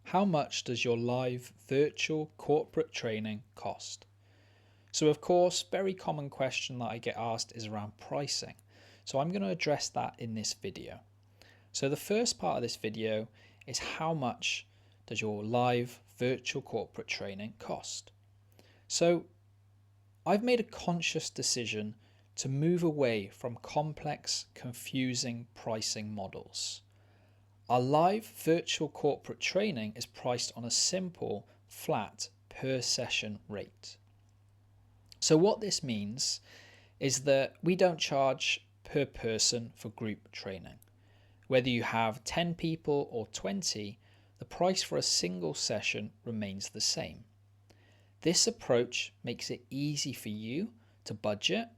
how much does your live virtual corporate training cost? So of course, very common question that I get asked is around pricing. So I'm going to address that in this video. So the first part of this video is how much does your live virtual corporate training cost? So I've made a conscious decision to move away from complex, confusing pricing models. Our live virtual corporate training is priced on a simple, flat per session rate. So what this means is that we don't charge per person for group training. Whether you have 10 people or 20, the price for a single session remains the same. This approach makes it easy for you to budget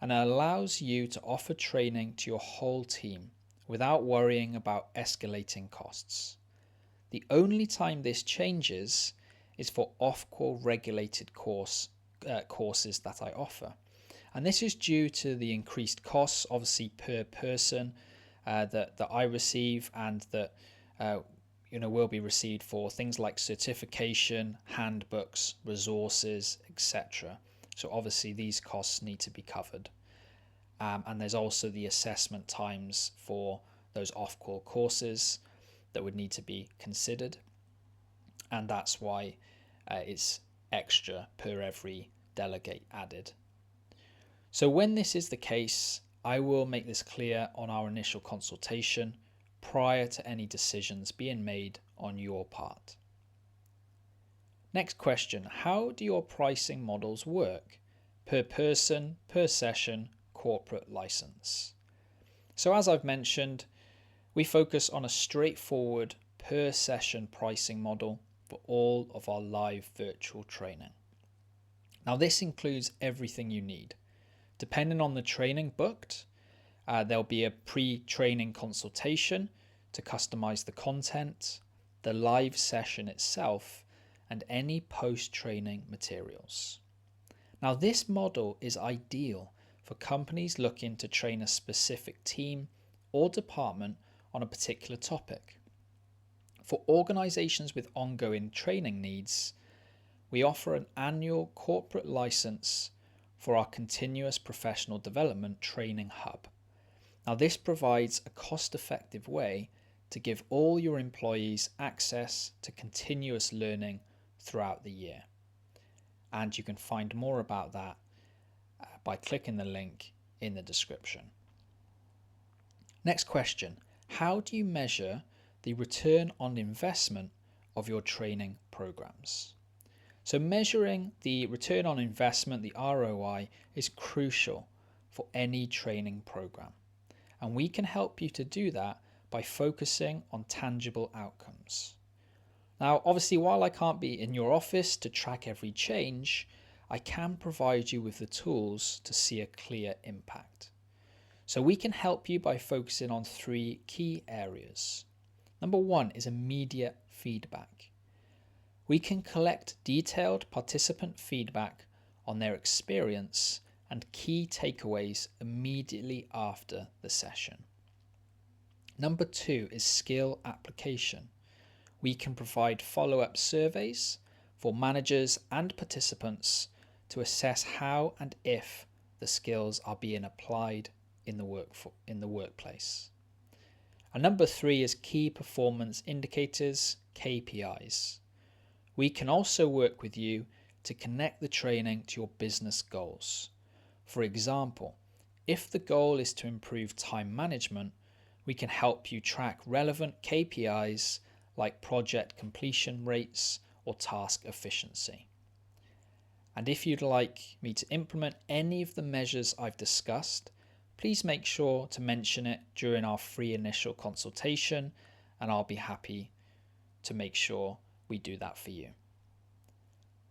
and allows you to offer training to your whole team without worrying about escalating costs. The only time this changes is for off-call regulated courses that I offer. And this is due to the increased costs, obviously per person, that I receive and that will be received for things like certification, handbooks, resources, etc. So obviously these costs need to be covered. And there's also the assessment times for those off-call courses that would need to be considered. And that's why it's extra per every delegate added. So when this is the case, I will make this clear on our initial consultation prior to any decisions being made on your part. Next question, how do your pricing models work? Per person, per session, corporate license. So as I've mentioned, we focus on a straightforward per session pricing model for all of our live virtual training. Now this includes everything you need. Depending on the training booked, there'll be a pre-training consultation to customize the content, the live session itself, and any post-training materials. Now this model is ideal for companies looking to train a specific team or department on a particular topic. For organizations with ongoing training needs, we offer an annual corporate license for our continuous professional development training hub. Now this provides a cost-effective way to give all your employees access to continuous learning throughout the year. And you can find more about that by clicking the link in the description. Next question, how do you measure the return on investment of your training programs? So measuring the return on investment, the ROI, is crucial for any training program. And we can help you to do that by focusing on tangible outcomes. Now, obviously, while I can't be in your office to track every change, I can provide you with the tools to see a clear impact. So we can help you by focusing on 3 key areas. Number 1 is immediate feedback. We can collect detailed participant feedback on their experience and key takeaways immediately after the session. Number 2 is skill application. We can provide follow-up surveys for managers and participants to assess how and if the skills are being applied in the workplace. And number 3 is key performance indicators, KPIs. We can also work with you to connect the training to your business goals. For example, if the goal is to improve time management, we can help you track relevant KPIs like project completion rates or task efficiency. And if you'd like me to implement any of the measures I've discussed, please make sure to mention it during our free initial consultation, and I'll be happy to make sure we do that for you.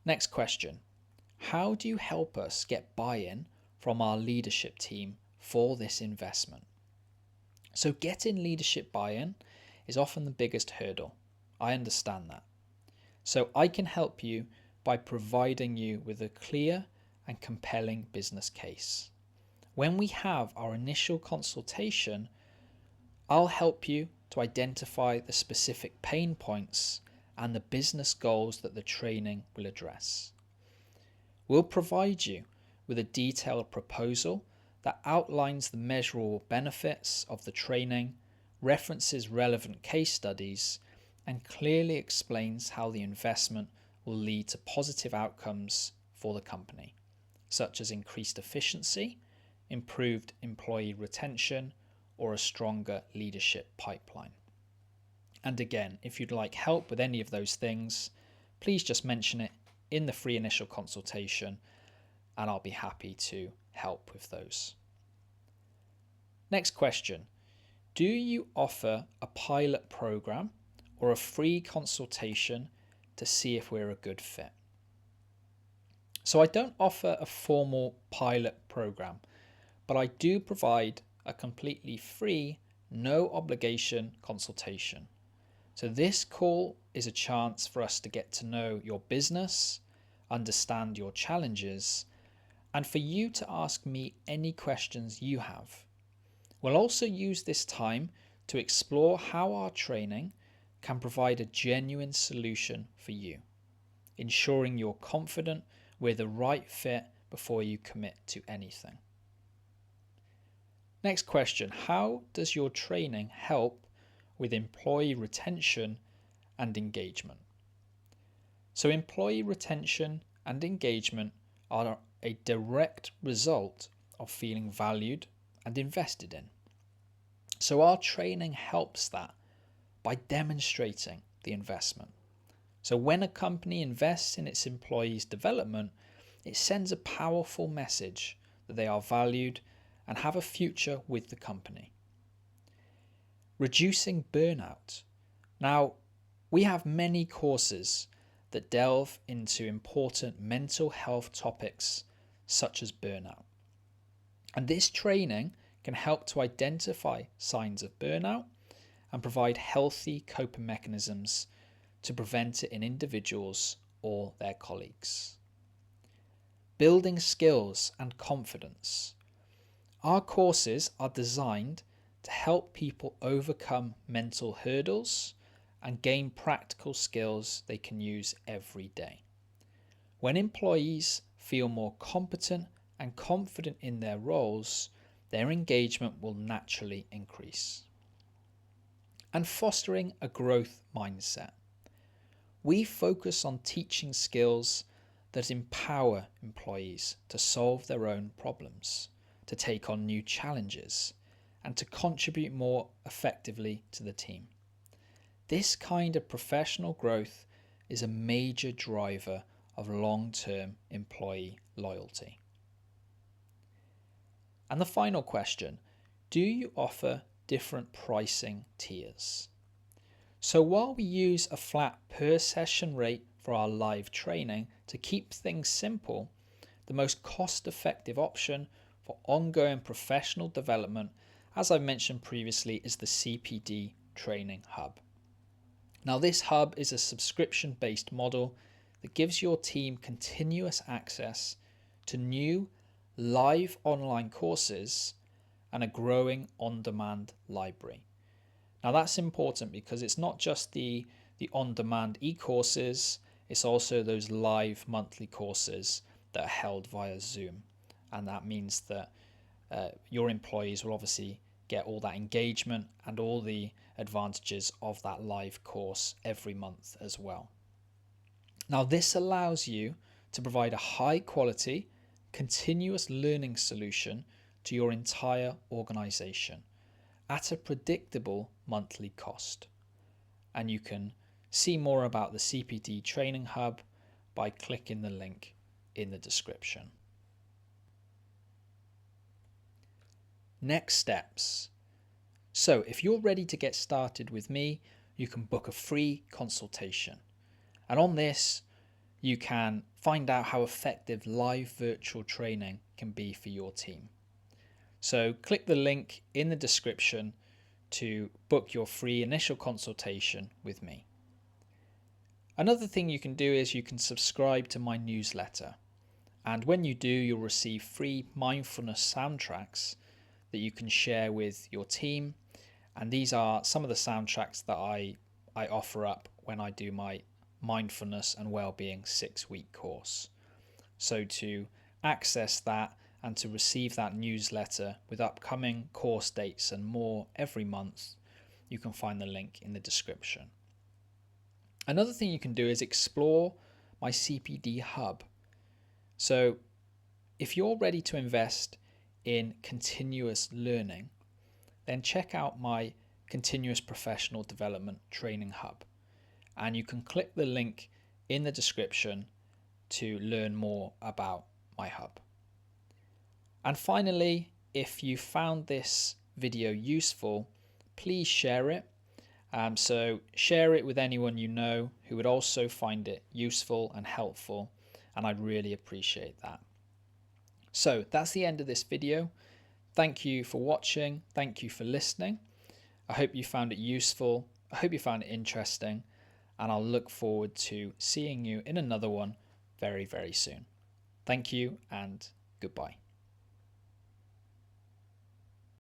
Next question. How do you help us get buy-in from our leadership team for this investment? So getting leadership buy-in is often the biggest hurdle. I understand that. So I can help you by providing you with a clear and compelling business case. When we have our initial consultation, I'll help you to identify the specific pain points and the business goals that the training will address. We'll provide you with a detailed proposal that outlines the measurable benefits of the training, references relevant case studies, and clearly explains how the investment will lead to positive outcomes for the company, such as increased efficiency, improved employee retention, or a stronger leadership pipeline. And again, if you'd like help with any of those things, please just mention it in the free initial consultation, and I'll be happy to help with those. Next question. Do you offer a pilot program or a free consultation to see if we're a good fit? So I don't offer a formal pilot program, but I do provide a completely free, no obligation consultation. So this call is a chance for us to get to know your business, understand your challenges, and for you to ask me any questions you have. We'll also use this time to explore how our training can provide a genuine solution for you, ensuring you're confident we're the right fit before you commit to anything. Next question, how does your training help with employee retention and engagement? So employee retention and engagement are a direct result of feeling valued and invested in. So our training helps that by demonstrating the investment. So when a company invests in its employees' development, it sends a powerful message that they are valued and have a future with the company. Reducing burnout. Now, we have many courses that delve into important mental health topics such as burnout. And this training can help to identify signs of burnout and provide healthy coping mechanisms to prevent it in individuals or their colleagues. Building skills and confidence. Our courses are designed to help people overcome mental hurdles and gain practical skills they can use every day. When employees feel more competent and confident in their roles, their engagement will naturally increase. And fostering a growth mindset. We focus on teaching skills that empower employees to solve their own problems, to take on new challenges, and to contribute more effectively to the team. This kind of professional growth is a major driver of long-term employee loyalty. And the final question, do you offer different pricing tiers? So while we use a flat per session rate for our live training to keep things simple, the most cost-effective option for ongoing professional development, as I mentioned previously, is the CPD Training Hub. Now this hub is a subscription-based model that gives your team continuous access to new live online courses and a growing on-demand library. Now that's important because it's not just the on-demand e-courses, it's also those live monthly courses that are held via Zoom. And that means that your employees will obviously get all that engagement and all the advantages of that live course every month as well. Now this allows you to provide a high quality, continuous learning solution to your entire organization at a predictable monthly cost. And you can see more about the CPD Training Hub by clicking the link in the description. Next steps. So if you're ready to get started with me, you can book a free consultation. And on this, you can find out how effective live virtual training can be for your team. So click the link in the description to book your free initial consultation with me. Another thing you can do is you can subscribe to my newsletter. And when you do, you'll receive free mindfulness soundtracks that you can share with your team. And these are some of the soundtracks that I offer up when I do my mindfulness and well-being 6-week course. So to access that and to receive that newsletter with upcoming course dates and more every month, you can find the link in the description. Another thing you can do is explore my CPD Hub. So if you're ready to invest in continuous learning, then check out my Continuous Professional Development Training Hub. And you can click the link in the description to learn more about my hub. And finally, if you found this video useful, please share it. So share it with anyone you know who would also find it useful and helpful, and I'd really appreciate that. So that's the end of this video. Thank you for watching. Thank you for listening. I hope you found it useful. I hope you found it interesting, and I'll look forward to seeing you in another one very, very soon. Thank you and goodbye.